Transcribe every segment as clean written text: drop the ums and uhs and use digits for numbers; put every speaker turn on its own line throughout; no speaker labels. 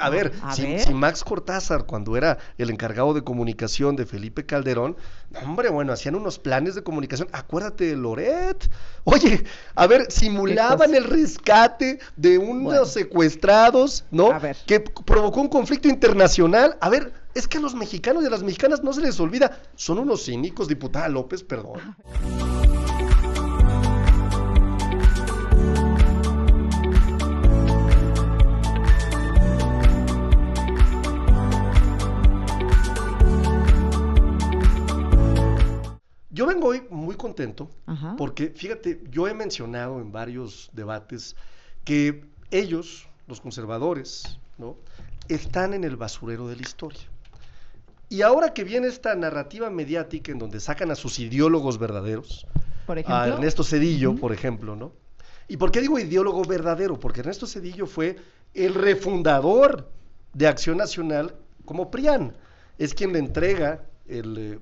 A ver,
A
si
ver,
Max Cortázar, cuando era el encargado de comunicación de Felipe Calderón, no, hombre, bueno, hacían unos planes de comunicación. Acuérdate de Loret. Oye, a ver,
qué
simulaban
cosa.
el rescate de unos
Bueno,
secuestrados, ¿no?
a ver.
Que provocó un conflicto internacional. A ver, es que a los mexicanos y a las mexicanas no se les olvida. Son unos cínicos, diputada López, perdón. Yo vengo hoy muy contento
Ajá.
porque, fíjate, yo he mencionado en varios debates que ellos, los conservadores, ¿no? Están en el basurero de la historia. Y ahora que viene esta narrativa mediática en donde sacan a sus ideólogos verdaderos,
Por
a
ejemplo.
Ernesto Zedillo,
Ujú.
por ejemplo, ¿no? ¿Y por qué digo ideólogo verdadero? Porque Ernesto Zedillo fue el refundador de Acción Nacional como PRIAN. Es quien le entrega el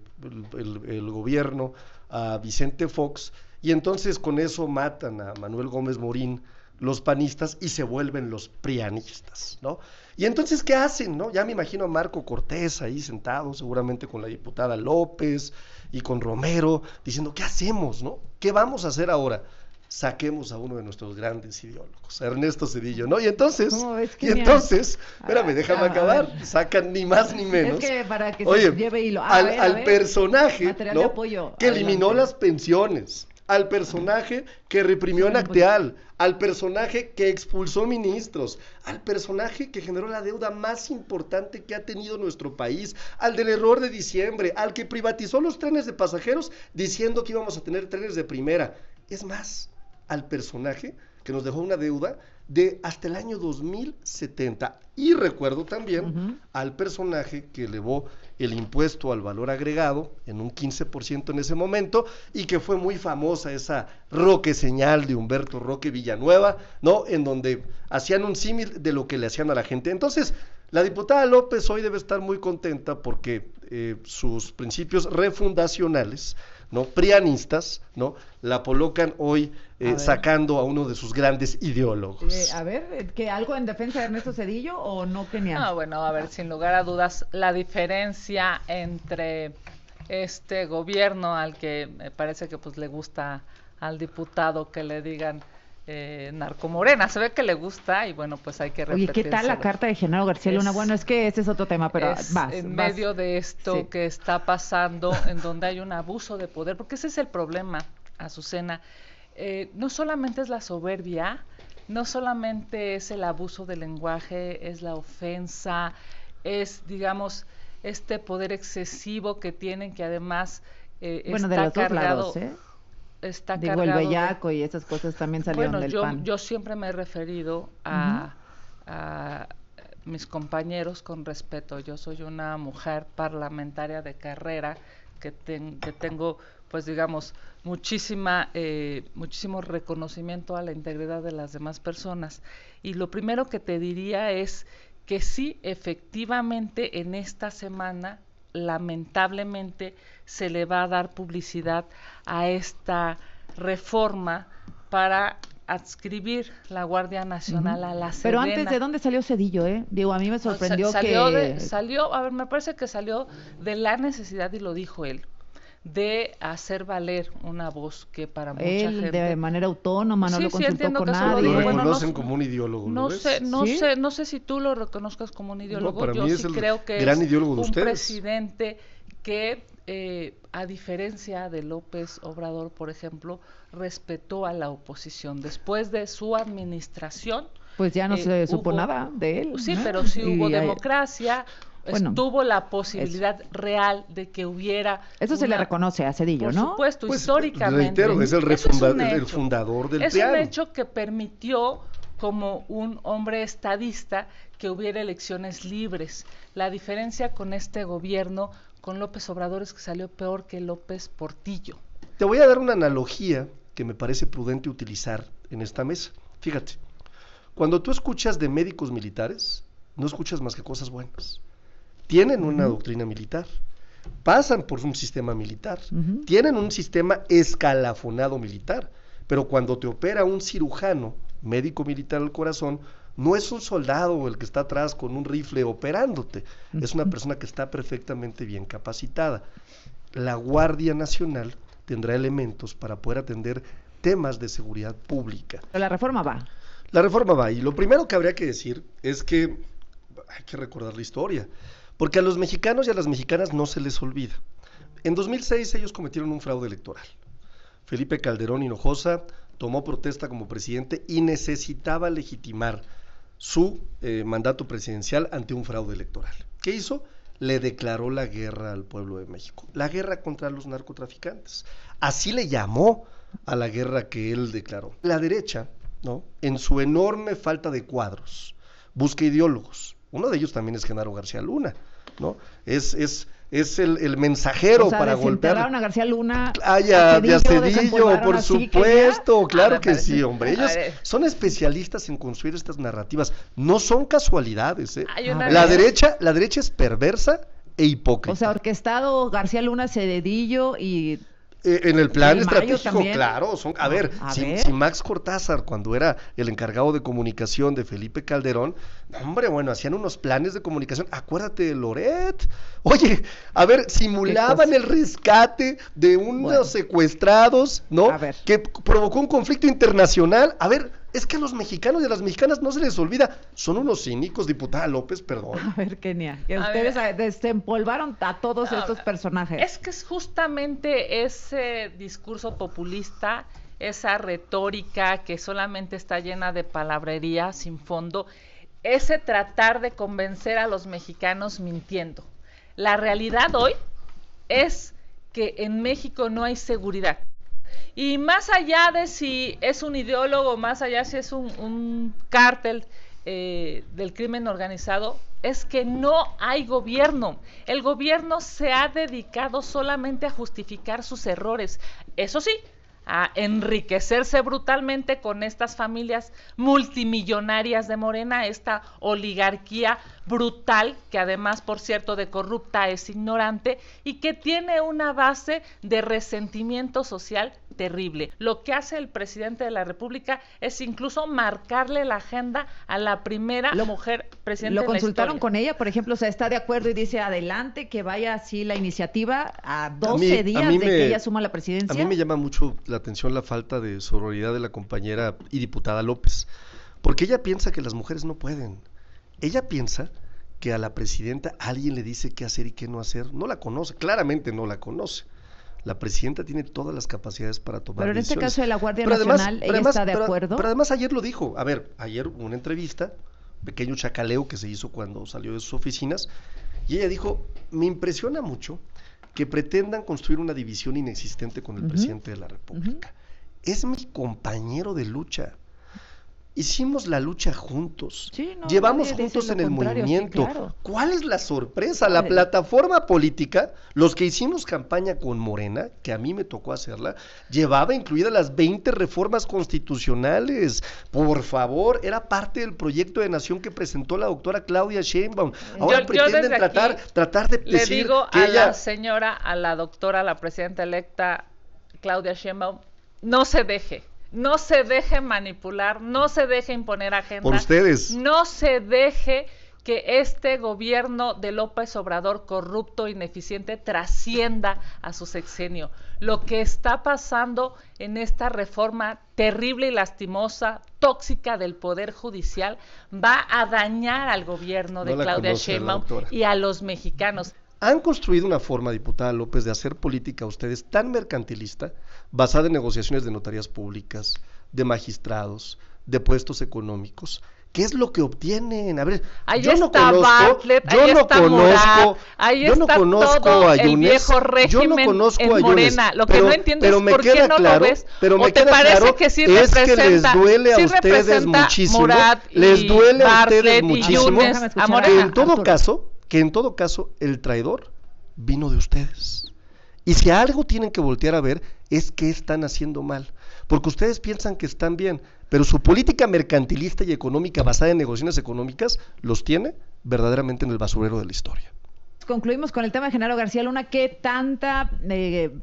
gobierno a Vicente Fox y entonces con eso matan a Manuel Gómez Morín los panistas y se vuelven los prianistas, ¿no? Y entonces, ¿qué hacen, no? Ya me imagino a Marco Cortés ahí sentado, seguramente con la diputada López y con Romero, diciendo, ¿qué hacemos, no? ¿Qué vamos a hacer ahora? Saquemos a uno de nuestros grandes ideólogos, a Ernesto Cedillo, ¿no?
¿Cómo ves? Qué bien.
Espérame, déjame
A ver.
acabar, sacan ni más ni
Es
menos,
que para que se
oye,
lleve hilo. A
al,
ver, a
al
ver.
personaje,
Material de
¿no?
apoyo.
Que eliminó
Adelante.
las pensiones, al personaje que reprimió en
Súbele un poquito.
Acteal, al personaje que expulsó ministros, al personaje que generó la deuda más importante que ha tenido nuestro país, al del error de diciembre, al que privatizó los trenes de pasajeros diciendo que íbamos a tener trenes de primera. Es más, al personaje que nos dejó una deuda de hasta el año 2070. Y recuerdo también
Ujú.
al personaje que elevó el impuesto al valor agregado en un 15% en ese momento y que fue muy famosa esa Roque señal de Humberto Roque Villanueva, ¿no? En donde hacían un símil de lo que le hacían a la gente. Entonces, la diputada López hoy debe estar muy contenta porque sus principios refundacionales, ¿no? Prianistas, ¿no? La colocan hoy
A ver.
sacando a uno de sus grandes ideólogos.
A ver, ¿que algo en defensa de Ernesto Cedillo o no, Kenia?
Ah, bueno, a ver, sin lugar a dudas, la diferencia entre este gobierno al que me parece que pues le gusta al diputado que le digan narcomorena, se ve que le gusta y bueno, pues hay que
Oye, ¿qué tal la
repetírselo.
carta de Genaro García Luna? Bueno,
Es,
es que ese es otro tema, pero
es en
vas.
medio de
Sí.
esto que está pasando, en donde hay un abuso de poder, porque ese es el problema, Azucena. No solamente es la soberbia, no solamente es el abuso del lenguaje, es la ofensa, es, digamos, este poder excesivo que tienen, que además
Bueno, de los dos lados, ¿eh?
está
Digo, el
cargado de...
bellaco y esas cosas también salieron
Bueno,
del PAN.
yo siempre me he referido
Ujú.
a mis compañeros con respeto. Yo soy una mujer parlamentaria de carrera que tengo, pues digamos, muchísimo reconocimiento a la integridad de las demás personas. Y lo primero que te diría es que sí, efectivamente, en esta semana, lamentablemente, se le va a dar publicidad a esta reforma para adscribir la Guardia
Ujú.
Nacional a la
Pero antes, ¿de
Sedena.
dónde salió Cedillo, eh? Digo, a mí me sorprendió que...
Salió, a ver, me parece que salió de la necesidad, y lo dijo él, de hacer valer una voz que para mucha
Él de
gente...
manera autónoma no
Sí,
lo
sí,
consultó
entiendo
con
que eso lo
Lo
dijo.
nadie.
Bueno, no,
reconocen como un ideólogo, ¿lo
no sé,
ves?
no
¿Sí?
sé, no sé si tú lo reconozcas como un
No,
ideólogo.
para
Yo
mí es
sí
el
creo que
gran
es
ideólogo de
un
ustedes.
presidente que, a diferencia de López Obrador, por ejemplo, respetó a la oposición. Después de su administración,
Pues ya no se supo
hubo,
nada de él,
sí,
¿no?
pero sí hubo
Y
democracia,
bueno,
estuvo la
eso.
posibilidad real de que hubiera
Eso se le
una,
reconoce a Cedillo,
por
¿no?
supuesto,
Pues
históricamente.
reitero, es
Eso es un
el
hecho.
fundador del
Es un
PRIAN.
hecho que permitió, como un hombre estadista, que hubiera elecciones libres. La diferencia con este gobierno, con López Obrador, es que salió peor que López Portillo.
Te voy a dar una analogía que me parece prudente utilizar en esta mesa. Fíjate, cuando tú escuchas de médicos militares, no escuchas más que cosas buenas. Tienen una
Ujú,
doctrina militar, pasan por un sistema militar,
ujú.
tienen un sistema escalafonado militar, pero cuando te opera un cirujano, médico militar al corazón, No es un soldado el que está atrás con un rifle operándote, es una persona que está perfectamente bien capacitada. La Guardia Nacional tendrá elementos para poder atender temas de seguridad pública.
Pero la reforma va.
La reforma va, y lo primero que habría que decir es que hay que recordar la historia, porque a los mexicanos y a las mexicanas no se les olvida. En 2006 ellos cometieron un fraude electoral. Felipe Calderón Hinojosa tomó protesta como presidente y necesitaba legitimar su mandato presidencial ante un fraude electoral. ¿Qué hizo? Le declaró la guerra al pueblo de México, la guerra contra los narcotraficantes. Así le llamó a la guerra que él declaró. La derecha, ¿no?, en su enorme falta de cuadros, busca ideólogos. Uno de ellos también es Genaro García Luna, ¿no? Es el mensajero, o sea, para golpear.
A García Luna,
a Cedillo, por supuesto, claro que sí, hombre. Ellos son especialistas en construir estas narrativas, no son casualidades, ¿eh? La derecha es perversa e hipócrita.
O sea, orquestado García Luna, Cedillo y...
En el plan estratégico, claro, si Max Cortázar, cuando era el encargado de comunicación de Felipe Calderón, hombre, bueno, hacían unos planes de comunicación, acuérdate de Loret, oye, a ver, simulaban el rescate de unos secuestrados, ¿no? Que provocó un conflicto internacional, a ver, es que a los mexicanos y a las mexicanas no se les olvida, son unos cínicos, diputada López, perdón.
A ver, Kenia, que ustedes desempolvaron a todos estos personajes.
Es que es justamente ese discurso populista, esa retórica que solamente está llena de palabrería sin fondo, ese tratar de convencer a los mexicanos mintiendo. La realidad hoy es que en México no hay seguridad. Y más allá de si es un ideólogo, más allá si es un cártel del crimen organizado, es que no hay gobierno. El gobierno se ha dedicado solamente a justificar sus errores. Eso sí, a enriquecerse brutalmente con estas familias multimillonarias de Morena, esta oligarquía brutal, que además, por cierto, de corrupta es ignorante y que tiene una base de resentimiento social terrible. Lo que hace el presidente de la República es incluso marcarle la agenda a la primera mujer presidente de la historia.
¿Lo consultaron con ella, por ejemplo? O sea, ¿está de acuerdo y dice adelante que vaya así la iniciativa a 12 días de que ella asuma la presidencia?
A mí me llama mucho la atención la falta de sororidad de la compañera y diputada López, porque ella piensa que las mujeres no pueden. Ella piensa que a la presidenta alguien le dice qué hacer y qué no hacer. No la conoce, claramente no la conoce. La presidenta tiene todas las capacidades para tomar decisiones.
Pero en este caso de la Guardia Nacional, ¿ella está de acuerdo?
Pero además ayer lo dijo. A ver, ayer hubo una entrevista, pequeño chacaleo que se hizo cuando salió de sus oficinas, y ella dijo, me impresiona mucho que pretendan construir una división inexistente con el presidente de la República. Es mi compañero de lucha. Hicimos la lucha juntos, llevamos juntos en el movimiento. Sí, claro. ¿Cuál es la sorpresa? La plataforma política, los que hicimos campaña con Morena, que a mí me tocó hacerla, llevaba incluidas las 20 reformas constitucionales. Por favor, era parte del proyecto de nación que presentó la doctora Claudia Sheinbaum. Ahora pretenden tratar de decir
le digo
que
a
ella...
la señora, a la doctora, la presidenta electa Claudia Sheinbaum, no se deje manipular, no se deje imponer agenda.
Por ustedes.
No se deje que este gobierno de López Obrador corrupto, ineficiente, trascienda a su sexenio. Lo que está pasando en esta reforma terrible y lastimosa, tóxica del Poder Judicial, va a dañar al gobierno de Claudia Sheinbaum y a los mexicanos.
Han construido una forma, diputada López, de hacer política ustedes tan mercantilista, basada en negociaciones de notarías públicas, de magistrados, de puestos económicos. ¿Qué es lo que obtienen? A ver, yo no conozco a Yunes, yo no conozco a Yunes,
lo que no entiendo es por qué no lo ves, o te parece que sí representa,
es que les duele a ustedes muchísimo, les duele a ustedes muchísimo, que en todo caso el traidor vino de ustedes. Y si algo tienen que voltear a ver es qué están haciendo mal, porque ustedes piensan que están bien, pero su política mercantilista y económica basada en negociaciones económicas los tiene verdaderamente en el basurero de la historia.
Concluimos con el tema de Genaro García Luna. ¿Qué tanta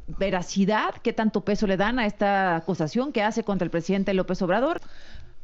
veracidad, qué tanto peso le dan a esta acusación que hace contra el presidente López Obrador?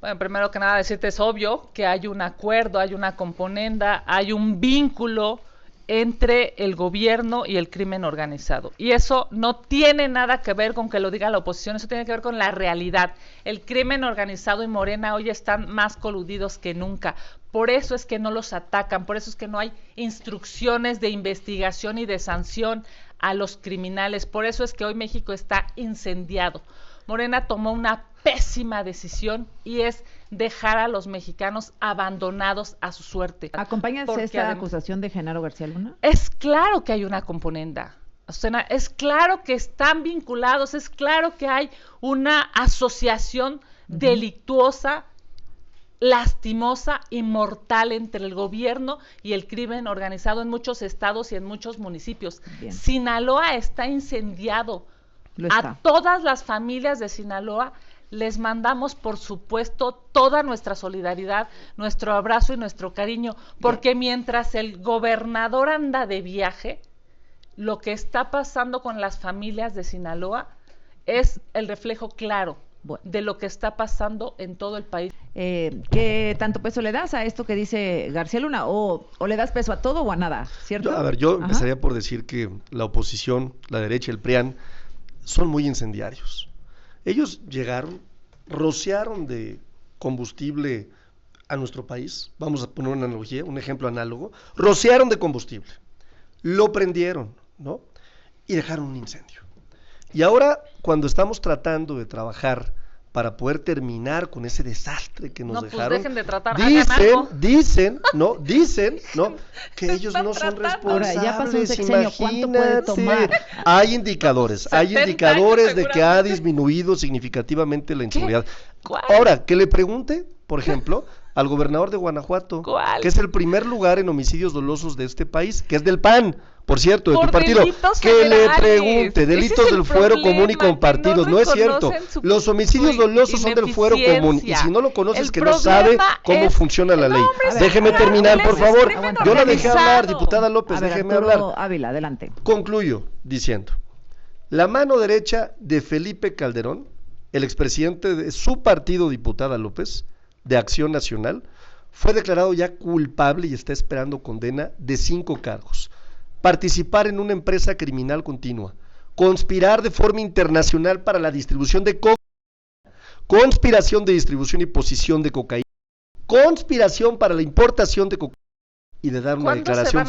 Bueno, primero que nada decirte, es obvio que hay un acuerdo, hay una componenda, hay un vínculo entre el gobierno y el crimen organizado. Y eso no tiene nada que ver con que lo diga la oposición, eso tiene que ver con la realidad. El crimen organizado y Morena hoy están más coludidos que nunca. Por eso es que no los atacan, por eso es que no hay instrucciones de investigación y de sanción a los criminales. Por eso es que hoy México está incendiado. Morena tomó una pésima decisión y es dejar a los mexicanos abandonados a su suerte.
¿Acompáñase esta acusación de Genaro García Luna?
Es claro que hay una componenda. Es claro que están vinculados, es claro que hay una asociación delictuosa, lastimosa y mortal entre el gobierno y el crimen organizado en muchos estados y en muchos municipios. Bien. Sinaloa está incendiado. A todas las familias de Sinaloa les mandamos, por supuesto, toda nuestra solidaridad, nuestro abrazo y nuestro cariño, porque mientras el gobernador anda de viaje, lo que está pasando con las familias de Sinaloa es el reflejo claro de lo que está pasando en todo el país.
¿Qué tanto peso le das a esto que dice García Luna? ¿O le das peso a todo o a nada? ¿Cierto?
Yo empezaría por decir que la oposición, la derecha y el PRIAN, son muy incendiarios. Ellos llegaron, rociaron de combustible a nuestro país, vamos a poner una analogía, un ejemplo análogo, rociaron de combustible, lo prendieron, ¿no? Y dejaron un incendio. Y ahora, cuando estamos tratando de trabajar para poder terminar con ese desastre que nos dejaron,
pues dejen de tratar,
dicen, que ellos no son responsables.
Ahora, ya pasó un sexenio, ¿cuánto puede tomar?
Hay indicadores de que ha disminuido significativamente la inseguridad. Ahora, que le pregunte, por ejemplo, al gobernador de Guanajuato, que es el primer lugar en homicidios dolosos de este país, que es del PAN, por cierto, de tu partido, que le pregunte, delitos del fuero común y compartidos, no es cierto, los homicidios dolosos son del fuero común, y si no lo conoces, que no sabe cómo funciona la ley. Déjeme terminar, por favor, yo la dejé hablar, diputada López, déjeme hablar.
Ávila, adelante.
Concluyo diciendo, la mano derecha de Felipe Calderón, el expresidente de su partido, diputada López, de Acción Nacional, fue declarado ya culpable y está esperando condena de 5 cargos. Participar en una empresa criminal continua, conspirar de forma internacional para la distribución de cocaína, conspiración de distribución y posesión de cocaína, conspiración para la importación de cocaína y de dar una declaración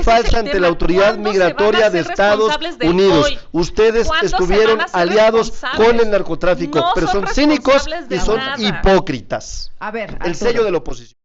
falsa ante la autoridad migratoria de Estados Unidos. Ustedes estuvieron aliados con el narcotráfico, pero son cínicos y son hipócritas.
A ver,
el sello de la oposición.